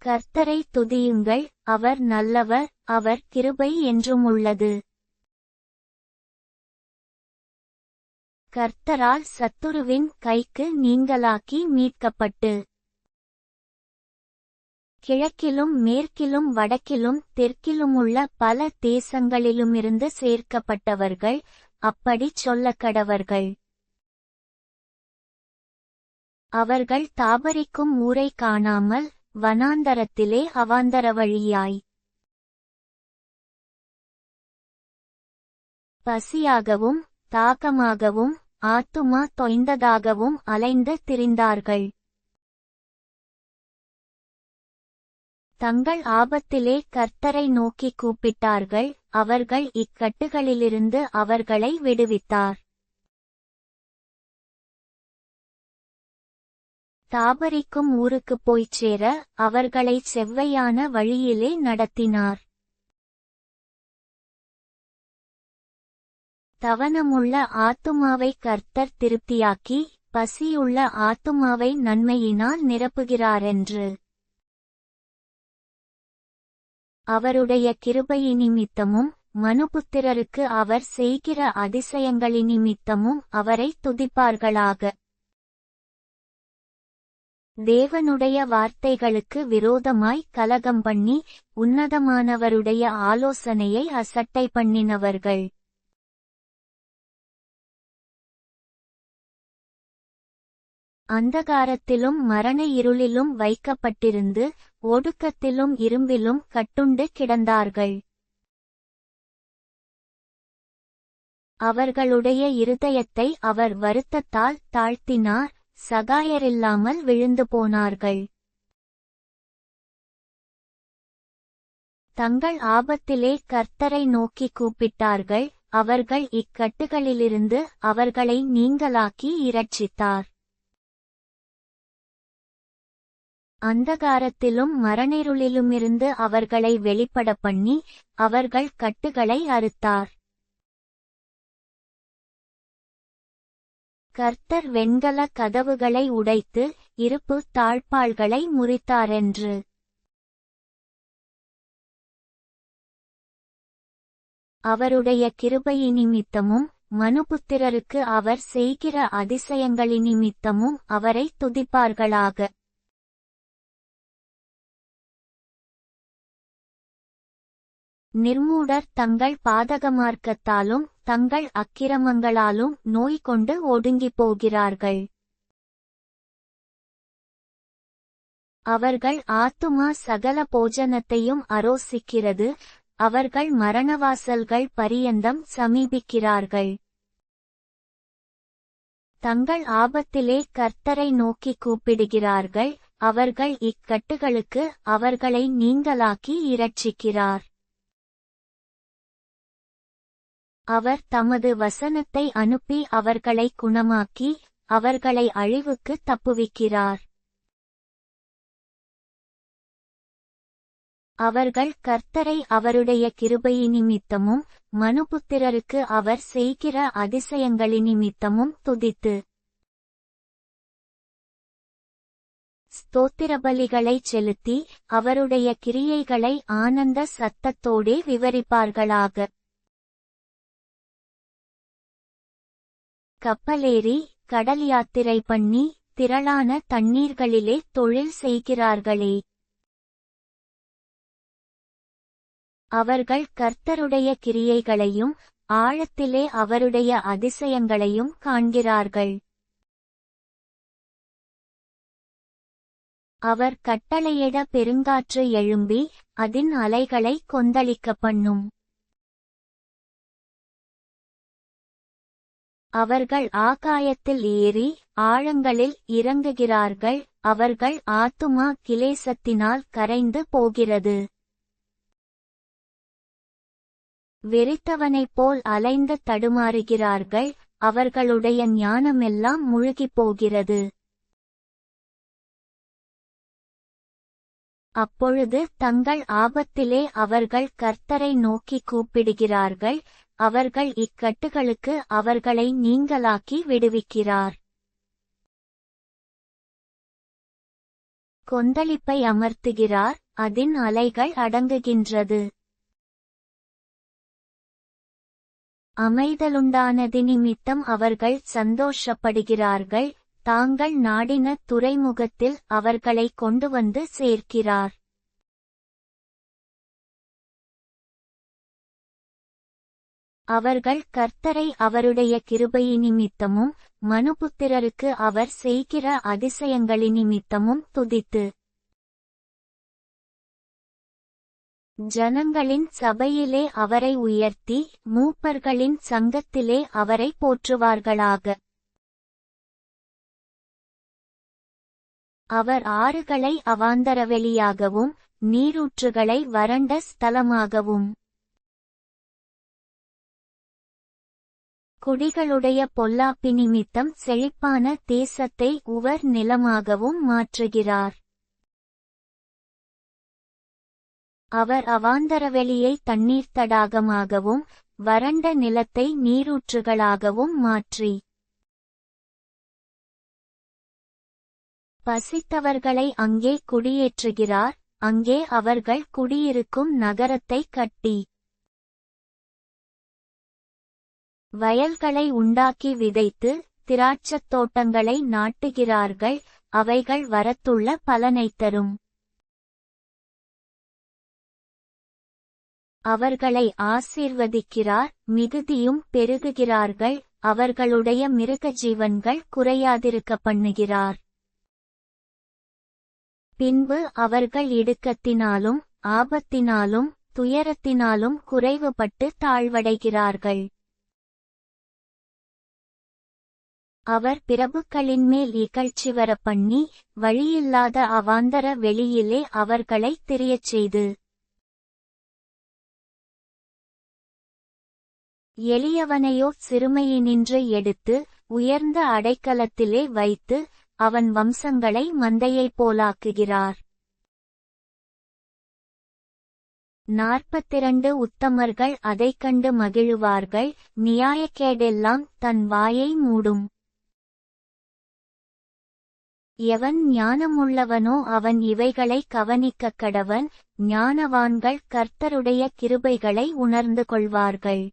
கர்த்தரை துதியுங்கள், அவர் நல்லவர், அவர் கிருபை என்றும் உள்ளது. கர்த்தரால் சத்துருவின் கைக்கு நீங்கலாக்கி மீட்கப்பட்டு கிழக்கிலும் மேற்கிலும் வடக்கிலும் தெற்கிலுமுள்ள பல தேசங்களிலுமிருந்து சேர்க்கப்பட்டவர்கள் அப்படிச் சொல்லக்கடவர்கள். அவர்கள் தாபரிக்கும் ஊரை காணாமல் வனாந்தரத்திலே அவாந்தர வழியாய் பசியாகவும் தாகமாகவும் ஆத்துமா தொய்ந்ததாகவும் அலைந்து திரிந்தார்கள். தங்கள் ஆபத்திலே கர்த்தரை நோக்கி கூப்பிட்டார்கள், அவர்கள் இக்கட்டுகளிலிருந்து அவர்களை விடுவித்தார். தாபரிக்கும் ஊருக்குப் போய்ச் சேர அவர்களைச் செவ்வையான வழியிலே நடத்தினார். தவனமுள்ள ஆத்துமாவை கர்த்தர் திருப்தியாக்கி பசியுள்ள ஆத்துமாவை நன்மையினால் நிரப்புகிறாரென்று. அவருடைய கிருபையினிமித்தமும் மனுபுத்திரருக்கு அவர் செய்கிற அதிசயங்களினிமித்தமும் அவரை துதிப்பார்களாக. தேவனுடைய வார்த்தைகளுக்கு விரோதமாய் கலகம் பண்ணி உன்னதமானவருடைய ஆலோசனையை அசட்டை பண்ணினவர்கள். அந்தகாரத்திலும் மரண இருளிலும் வைக்கப்பட்டிருந்து ஒடுக்கத்திலும் இரும்பிலும் கட்டுண்டு கிடந்தார்கள். அவர்களுடைய இருதயத்தை அவர் வருத்தத்தால் தாழ்த்தினார், சகாயரில்லாமல் விழுந்து போனார்கள். தங்கள் ஆபத்திலே கர்த்தரை நோக்கி கூப்பிட்டார்கள், அவர்கள் இக்கட்டுகளிலிருந்து அவர்களை நீங்கலாக்கி இரட்சித்தார். அந்தகாரத்திலும் மரணிருளிலுமிருந்து அவர்களை வெளிப்பட பண்ணி அவர்கள் கட்டுகளை அறுத்தார். கர்த்தர் வெண்கல கதவுகளை உடைத்து இருப்பு தாழ்பாள்களை முறித்தாரென்று. அவருடைய கிருபையினிமித்தமும் மனுபுத்திரருக்கு அவர் செய்கிற அதிசயங்களினிமித்தமும் அவரை துதிப்பார்களாக. நிர்மூடர் தங்கள் பாதகமார்க்கத்தாலும் தங்கள் அக்கிரமங்களாலும் நோய் கொண்டு ஒடுங்கிப் போகிறார்கள். அவர்கள் ஆத்துமா சகல போஜனத்தையும் அரோசிக்கிறது, அவர்கள் மரணவாசல்கள் பரியந்தம் சமீபிக்கிறார்கள். தங்கள் ஆபத்திலே கர்த்தரை நோக்கி கூப்பிடுகிறார்கள், அவர்கள் இக்கட்டுகளுக்கு அவர்களை நீங்கலாக்கி இரட்சிக்கிறார். அவர் தமது வசனத்தை அனுப்பி அவர்களை குணமாக்கி அவர்களை அழிவுக்கு தப்புவிக்கிறார். அவர்கள் கர்த்தரை அவருடைய கிருபையினிமித்தமும் மனுபுத்திரருக்கு அவர் செய்கிற அதிசயங்களினிமித்தமும் துதித்து ஸ்தோத்திரபலிகளைச் செலுத்தி அவருடைய கிரியைகளை ஆனந்த சத்தத்தோடே விவரிப்பார்களாக. கப்பலேறி கடல் யாத்திரை பண்ணி திரளான தண்ணீர்களிலே தொழில் செய்கிறார்களே. அவர்கள் கர்த்தருடைய கிரியைகளையும் ஆழத்திலே அவருடைய அதிசயங்களையும் காண்கிறார்கள். அவர் கட்டளையிட பெருங்காற்று எழும்பி அதின் அலைகளை கொந்தளிக்க பண்ணும். அவர்கள் ஆகாயத்தில் ஏறி ஆழங்களில் இறங்குகிறார்கள், அவர்கள் ஆத்துமா கிலேசத்தினால் கரைந்து போகிறது. வெறித்தவனைப் போல் அலைந்து தடுமாறுகிறார்கள், அவர்களுடைய ஞானமெல்லாம் முழுகிப் போகிறது. அப்பொழுது தங்கள் ஆபத்திலே அவர்கள் கர்த்தரை நோக்கி கூப்பிடுகிறார்கள், அவர்கள் இக்கட்டுகளுக்கு அவர்களை நீங்கலாக்கி விடுவிக்கிறார். கொந்தளிப்பை அமர்த்துகிறார், அதின் அலைகள் அடங்குகின்றது. அமைதலுண்டானது நிமித்தம் அவர்கள் சந்தோஷப்படுகிறார்கள், தாங்கள் நாடின துறைமுகத்தில் அவர்களை கொண்டு வந்து சேர்க்கிறார். அவர்கள் கர்த்தரை அவருடைய கிருபையினிமித்தமும் மனுபுத்திரருக்கு அவர் செய்கிற அதிசயங்களினிமித்தமும் துதித்து ஜனங்களின் சபையிலே அவரை உயர்த்தி மூப்பர்களின் சங்கத்திலே அவரை போற்றுவார்களாக. அவர் ஆறுகளை அவாந்தரவெளியாகவும் நீரூற்றுகளை வறண்ட ஸ்தலமாகவும் குடிகளுடைய பொல்லாப்பி நிமித்தம் செழிப்பான தேசத்தை உவர் நிலமாகவும் மாற்றுகிறார். அவர் அவாந்தரவெளியை தண்ணீர் தடாகமாகவும் வறண்ட நிலத்தை நீரூற்றுகளாகவும் மாற்றி பசித்தவர்களை அங்கே குடியேற்றுகிறார். அங்கே அவர்கள் குடியிருக்கும் நகரத்தை கட்டி வயல்களை உண்டாக்கி விதைத்து திராட்சத் தோட்டங்களை நாட்டுகிறார்கள். அவைகள் வரத்துள்ள பலனைத் தரும். அவர்களை ஆசீர்வதிக்கிறார், மிகுதியும் பெருகுகிறார்கள். அவர்களுடைய மிருக ஜீவன்கள் குறையாதிருக்க பண்ணுகிறார். பின்பு அவர்கள் இடுக்கத்தினாலும் ஆபத்தினாலும் துயரத்தினாலும் குறைவுபட்டு தாழ்வடைகிறார்கள். அவர் பிரபுக்களின்மேல் இகழ்ச்சி வரப்பண்ணி வழியில்லாத அவாந்தர வெளியிலே அவர்களை திரியச் செய்து எளியவனையோ சிறுமையினின்று எடுத்து உயர்ந்த அடைக்கலத்திலே வைத்து அவன் வம்சங்களை மந்தையைப் போலாக்குகிறார். 42 உத்தமர்கள் அதைக் கண்டு மகிழுவார்கள். நியாயக்கேடெல்லாம் தன் வாயை மூடும். எவன் ஞானமுள்ளவனோ அவன் இவைகளை கவனிக்கக் கடவன். ஞானவான்கள் கர்த்தருடைய கிருபைகளை உணர்ந்து கொள்வார்கள்.